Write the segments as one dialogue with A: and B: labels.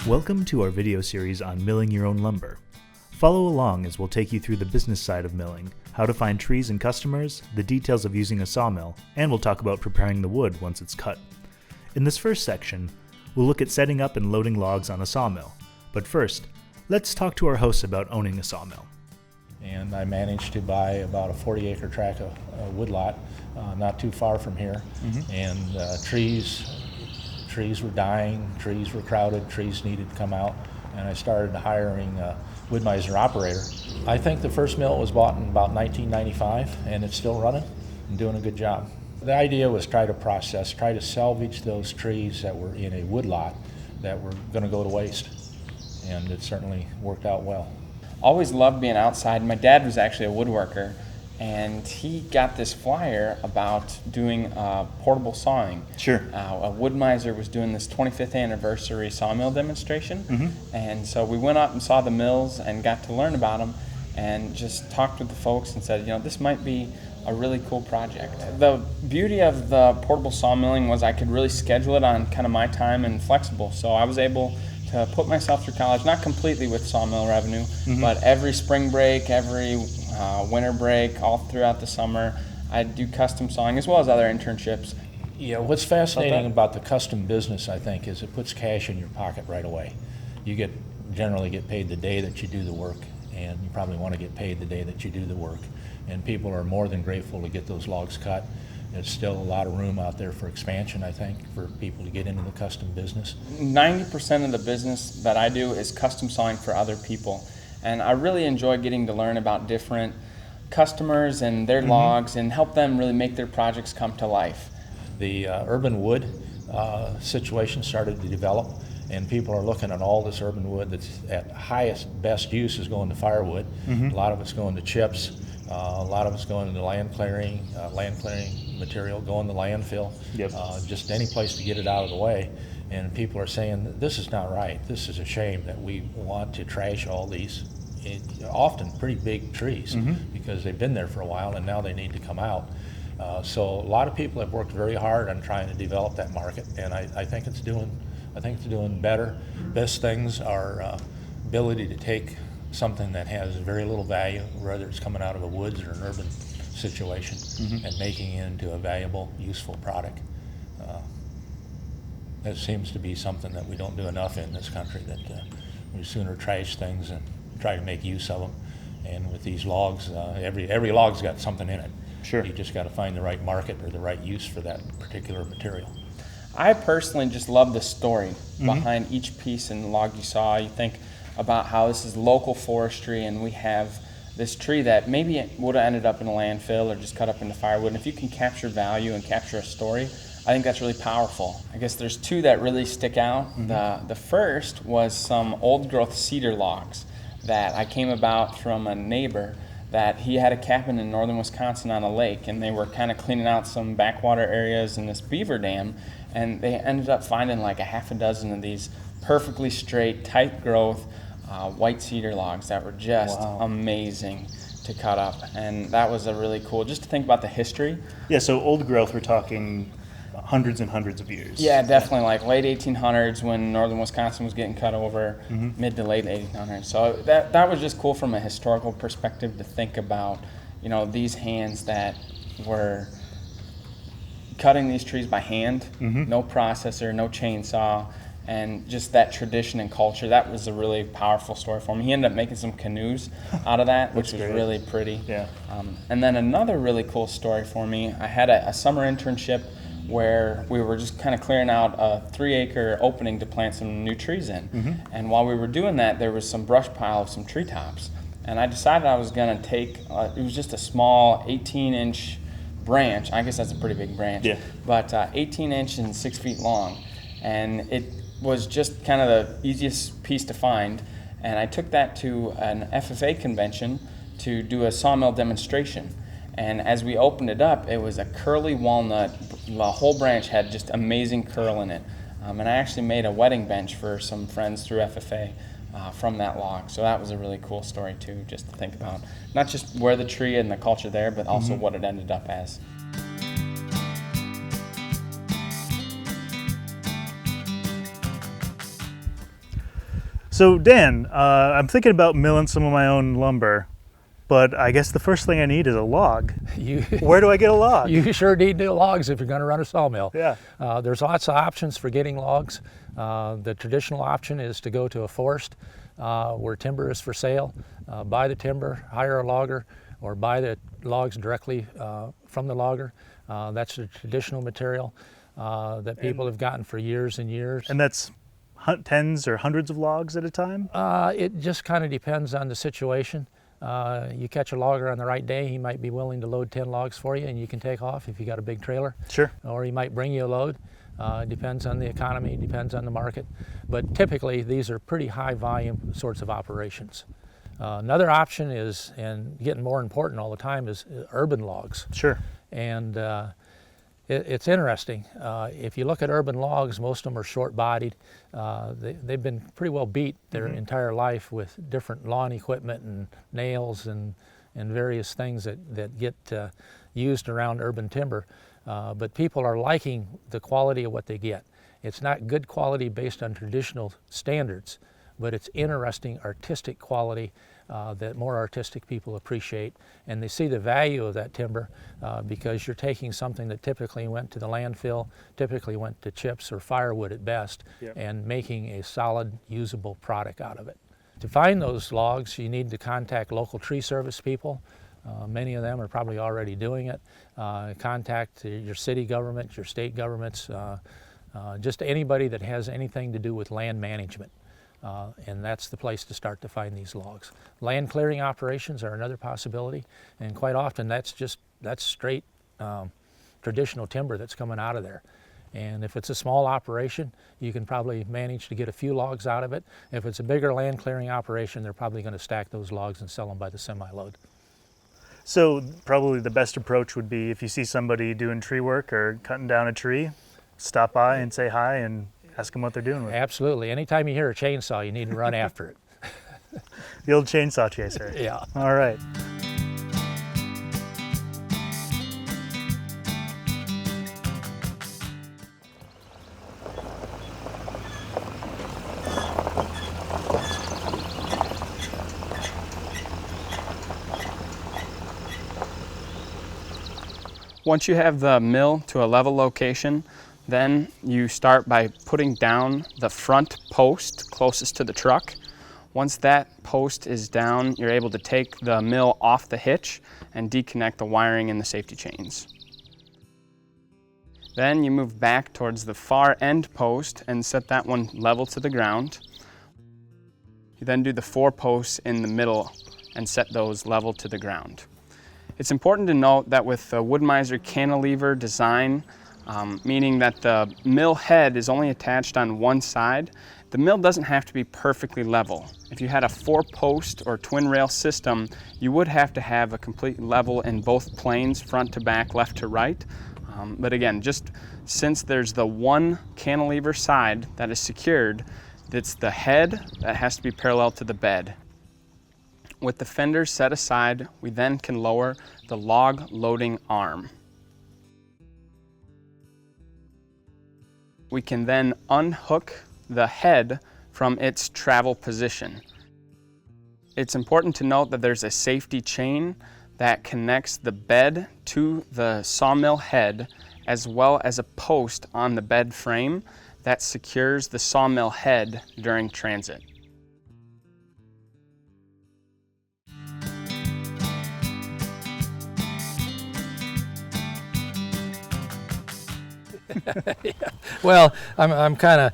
A: Welcome to our video series on milling your own lumber. Follow along as we'll take you through the business side of milling, how to find trees and customers, the details of using a sawmill, and we'll talk about preparing the wood once it's cut. In this first section, we'll look at setting up and loading logs on a sawmill. But first, let's talk to our hosts about owning a sawmill.
B: And I managed to buy about a 40-acre tract of woodlot not too far from here. And trees were dying, trees were crowded, trees needed to come out, and I started hiring a Woodmiser operator. I think the first mill was bought in about 1995, and it's still running and doing a good job. The idea was try to salvage those trees that were in a woodlot that were going to go to waste, and it certainly worked out well.
C: Always loved being outside. My dad was actually a woodworker, and he got this flyer about doing portable sawing.
A: Sure.
C: A Woodmiser was doing this 25th anniversary sawmill demonstration, and so we went up and saw the mills and got to learn about them and just talked with the folks and said, this might be a really cool project. The beauty of the portable sawmilling was I could really schedule it on kind of my time and flexible, so I was able to put myself through college, not completely with sawmill revenue, but every spring break, every winter break, all throughout the summer, I'd do custom sawing as well as other internships.
B: Yeah, what's fascinating about the custom business, I think, is it puts cash in your pocket right away. You generally get paid the day that you do the work, and you probably want to get paid the day that you do the work. And people are more than grateful to get those logs cut. There's still a lot of room out there for expansion, I think, for people to get into the custom business. 90%
C: of the business that I do is custom sawing for other people. And I really enjoy getting to learn about different customers and their logs and help them really make their projects come to life.
B: The urban wood situation started to develop, and people are looking at all this urban wood that's at highest, best use is going to firewood. A lot of it's going to chips. A lot of it's going into land clearing material, going to landfill, just any place to get it out of the way. And people are saying, this is not right. This is a shame that we want to trash all these often pretty big trees because they've been there for a while and now they need to come out. So a lot of people have worked very hard on trying to develop that market, and I think it's doing better. Best things are ability to take something that has very little value, whether it's coming out of a woods or an urban situation, and making it into a valuable, useful product. That seems to be something that we don't do enough in this country, that we sooner trash things and try to make use of them. And with these logs, every log's got something in it.
A: Sure.
B: You just got to find the right market or the right use for that particular material.
C: I personally just love the story behind each piece in the log you saw. You think about how this is local forestry, and we have this tree that maybe it would have ended up in a landfill or just cut up into firewood. And if you can capture value and capture a story, I think that's really powerful. I guess there's two that really stick out. The first was some old growth cedar logs that I came about from a neighbor that he had a cabin in northern Wisconsin on a lake, and they were kind of cleaning out some backwater areas in this beaver dam, and they ended up finding like a half a dozen of these perfectly straight, tight growth white cedar logs that were just amazing to cut up. And that was a really cool, just to think about the history.
A: Yeah, so old growth, we're talking hundreds and hundreds of years.
C: Yeah, definitely, like late 1800s when northern Wisconsin was getting cut over, mid to late 1800s. So that was just cool from a historical perspective to think about, these hands that were cutting these trees by hand, no processor, no chainsaw, and just that tradition and culture. That was a really powerful story for me. He ended up making some canoes out of that, which was really pretty.
A: Yeah.
C: And then another really cool story for me, I had a summer internship where we were just kind of clearing out a 3-acre opening to plant some new trees in. And while we were doing that, there was some brush pile of some treetops. And I decided I was going to take, it was just a small 18-inch branch. I guess that's a pretty big branch.
A: Yeah.
C: But 18-inch and 6 feet long. And it was just kind of the easiest piece to find. And I took that to an FFA convention to do a sawmill demonstration. And as we opened it up, it was a curly walnut. The whole branch had just amazing curl in it. And I actually made a wedding bench for some friends through FFA from that log. So that was a really cool story too, just to think about. Not just where the tree and the culture there, but also what it ended up as.
A: So Dan, I'm thinking about milling some of my own lumber, but I guess the first thing I need is a log. Where do I get a log?
D: You sure need new logs if you're going to run a sawmill.
A: Yeah.
D: There's lots of options for getting logs. The traditional option is to go to a forest where timber is for sale, buy the timber, hire a logger, or buy the logs directly from the logger. That's the traditional material that people have gotten for years and years.
A: And that's tens or hundreds of logs at a time?
D: It just kind of depends on the situation. You catch a logger on the right day, he might be willing to load 10 logs for you and you can take off if you got a big trailer.
A: Sure.
D: Or he might bring you a load. It depends on the economy, depends on the market. But typically these are pretty high volume sorts of operations. Another option is, and getting more important all the time, is urban logs.
A: Sure.
D: And it's interesting. If you look at urban logs, most of them are short-bodied. They've been pretty well beat their entire life with different lawn equipment and nails and various things that get used around urban timber. But people are liking the quality of what they get. It's not good quality based on traditional standards, but it's interesting artistic quality that more artistic people appreciate, and they see the value of that timber because you're taking something that typically went to the landfill, typically went to chips or firewood at best, and making a solid, usable product out of it. To find those logs, you need to contact local tree service people. Many of them are probably already doing it. Contact your city government, your state governments, just anybody that has anything to do with land management. And that's the place to start to find these logs. Land clearing operations are another possibility, and quite often that's straight traditional timber that's coming out of there. And if it's a small operation, you can probably manage to get a few logs out of it. If it's a bigger land clearing operation, they're probably going to stack those logs and sell them by the semi-load.
A: So probably the best approach would be if you see somebody doing tree work or cutting down a tree, stop by and say hi and ask them what they're doing with it.
D: Absolutely. Anytime you hear a chainsaw, you need to run after it.
A: The old chainsaw chaser.
D: Yeah.
A: All right.
C: Once you have the mill to a level location, then you start by putting down the front post closest to the truck. Once that post is down, you're able to take the mill off the hitch and disconnect the wiring and the safety chains. Then you move back towards the far end post and set that one level to the ground. You then do the 4 posts in the middle and set those level to the ground. It's important to note that with the Wood-Mizer cantilever design, meaning that the mill head is only attached on one side, the mill doesn't have to be perfectly level. If you had a 4-post or twin rail system, you would have to have a complete level in both planes, front to back, left to right. But again, just since there's the one cantilever side that is secured, it's the head that has to be parallel to the bed. With the fenders set aside, we then can lower the log loading arm. We can then unhook the head from its travel position. It's important to note that there's a safety chain that connects the bed to the sawmill head, as well as a post on the bed frame that secures the sawmill head during transit.
D: Well, I'm kind of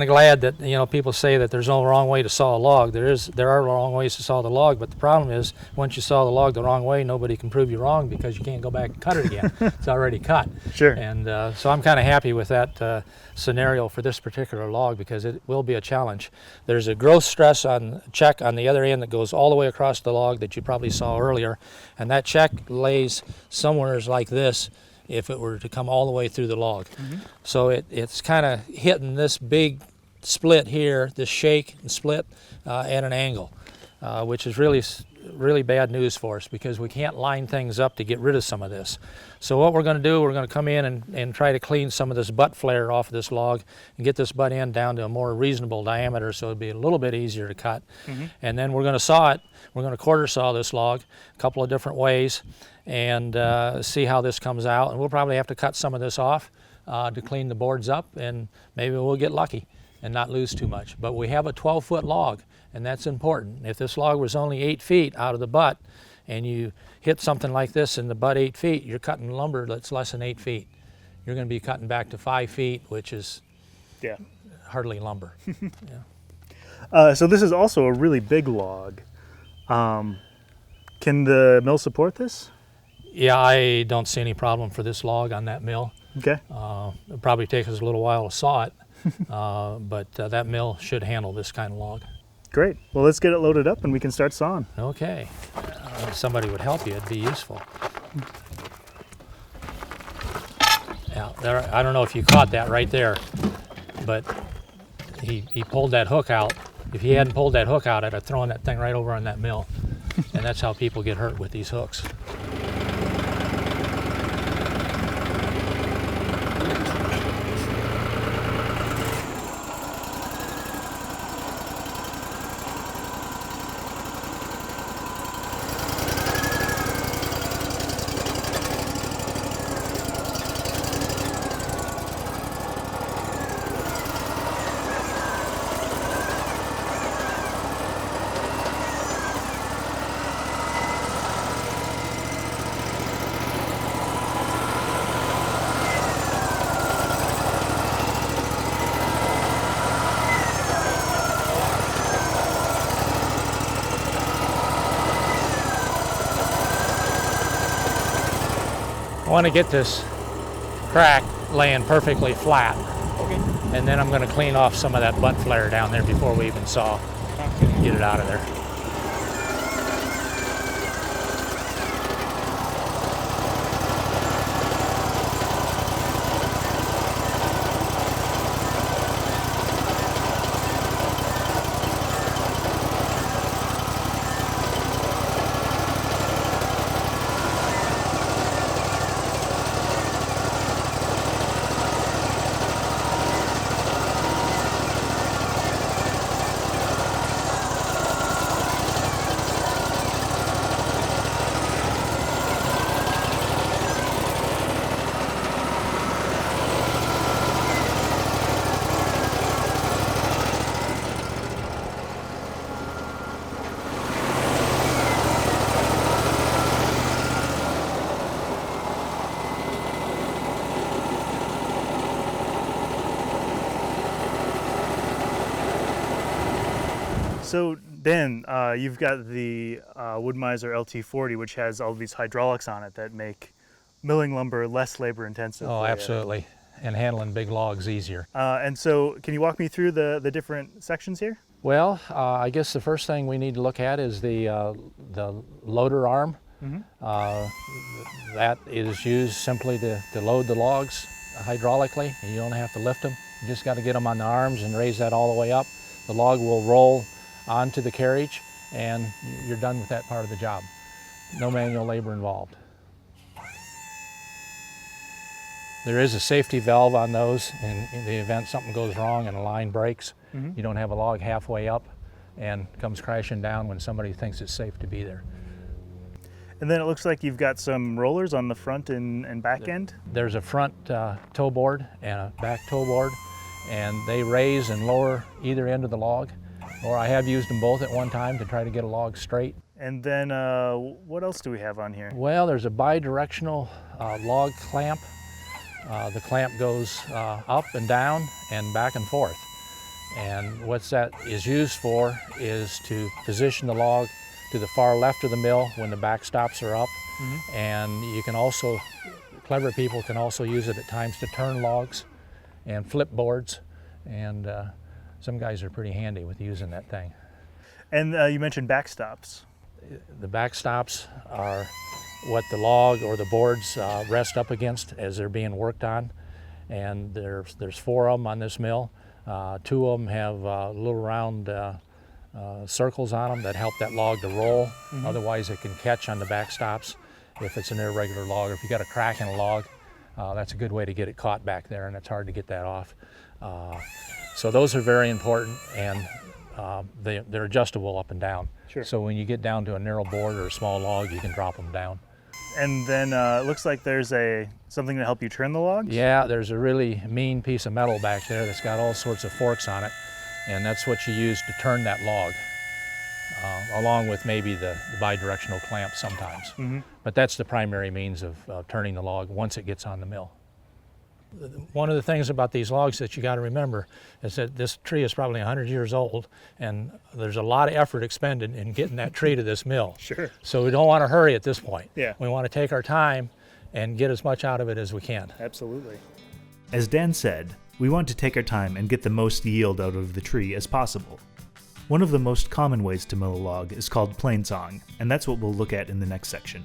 D: glad that people say that there's no wrong way to saw a log. There are wrong ways to saw the log, but the problem is once you saw the log the wrong way, nobody can prove you wrong because you can't go back and cut it again. It's already cut.
A: Sure.
D: And so I'm kind of happy with that scenario for this particular log because it will be a challenge. There's a growth stress check on the other end that goes all the way across the log that you probably saw earlier, and that check lays somewhere like this if it were to come all the way through the log. So it's kind of hitting this big split here, this shake and split at an angle, which is really really bad news for us because we can't line things up to get rid of some of this. So what we're going to do, we're going to come in and try to clean some of this butt flare off of this log and get this butt end down to a more reasonable diameter so it'll be a little bit easier to cut. And then we're going to saw it. We're going to quarter saw this log a couple of different ways and see how this comes out. And we'll probably have to cut some of this off to clean the boards up, and maybe we'll get lucky and not lose too much. But we have a 12-foot log, and that's important. If this log was only 8 feet out of the butt and you hit something like this in the butt 8 feet, you're cutting lumber that's less than 8 feet. You're going to be cutting back to 5 feet, which is hardly lumber.
A: So this is also a really big log. Can the mill support this?
D: Yeah, I don't see any problem for this log on that mill.
A: Okay.
D: It'll probably take us a little while to saw it, but that mill should handle this kind of log.
A: Great. Well, let's get it loaded up and we can start sawing.
D: Okay. If somebody would help you, it'd be useful. Yeah, there, I don't know if you caught that right there, but he pulled that hook out. If he hadn't pulled that hook out, I'd have thrown that thing right over on that mill. And that's how people get hurt with these hooks. I want to get this crack laying perfectly flat.
A: Okay.
D: And then I'm going to clean off some of that butt flare down there before we even saw. Get it out of there.
A: So Dan, you've got the Wood-Mizer LT40, which has all these hydraulics on it that make milling lumber less labor intensive.
D: Oh, absolutely. And handling big logs easier.
A: And so can you walk me through the different sections here?
D: Well, I guess the first thing we need to look at is the loader arm. That is used simply to load the logs hydraulically. You don't have to lift them. You just got to get them on the arms and raise that all the way up. The log will roll onto the carriage and you're done with that part of the job. No manual labor involved. There is a safety valve on those in the event something goes wrong and a line breaks. You don't have a log halfway up and comes crashing down when somebody thinks it's safe to be there.
A: And then it looks like you've got some rollers on the front and back end.
D: There's a front toe board and a back toe board, and they raise and lower either end of the log. Or I have used them both at one time to try to get a log straight.
A: And then what else do we have on here?
D: Well, there's a bi-directional log clamp. The clamp goes up and down and back and forth. And what that is used for is to position the log to the far left of the mill when the back stops are up. And you can also, clever people can also use it at times to turn logs and flip boards. And some guys are pretty handy with using that thing.
A: And you mentioned backstops.
D: The backstops are what the log or the boards rest up against as they're being worked on. And there's 4 of them on this mill. 2 of them have little round circles on them that help that log to roll. Otherwise it can catch on the back stops if it's an irregular log, or if you got a crack in a log. That's a good way to get it caught back there, and it's hard to get that off. So those are very important, and they're adjustable up and down.
A: Sure.
D: So when you get down to a narrow board or a small log, you can drop them down.
A: And then it looks like there's something to help you turn the logs?
D: Yeah, there's a really mean piece of metal back there that's got all sorts of forks on it, and that's what you use to turn that log, along with maybe the bidirectional clamp sometimes. But that's the primary means of turning the log once it gets on the mill. One of the things about these logs that you got to remember is that this tree is probably 100 years old, and there's a lot of effort expended in getting that tree to this mill.
A: Sure.
D: So we don't want to hurry at this point.
A: Yeah.
D: We want to take our time and get as much out of it as we can.
A: Absolutely. As Dan said, we want to take our time and get the most yield out of the tree as possible. One of the most common ways to mill a log is called plainsawing, and that's what we'll look at in the next section.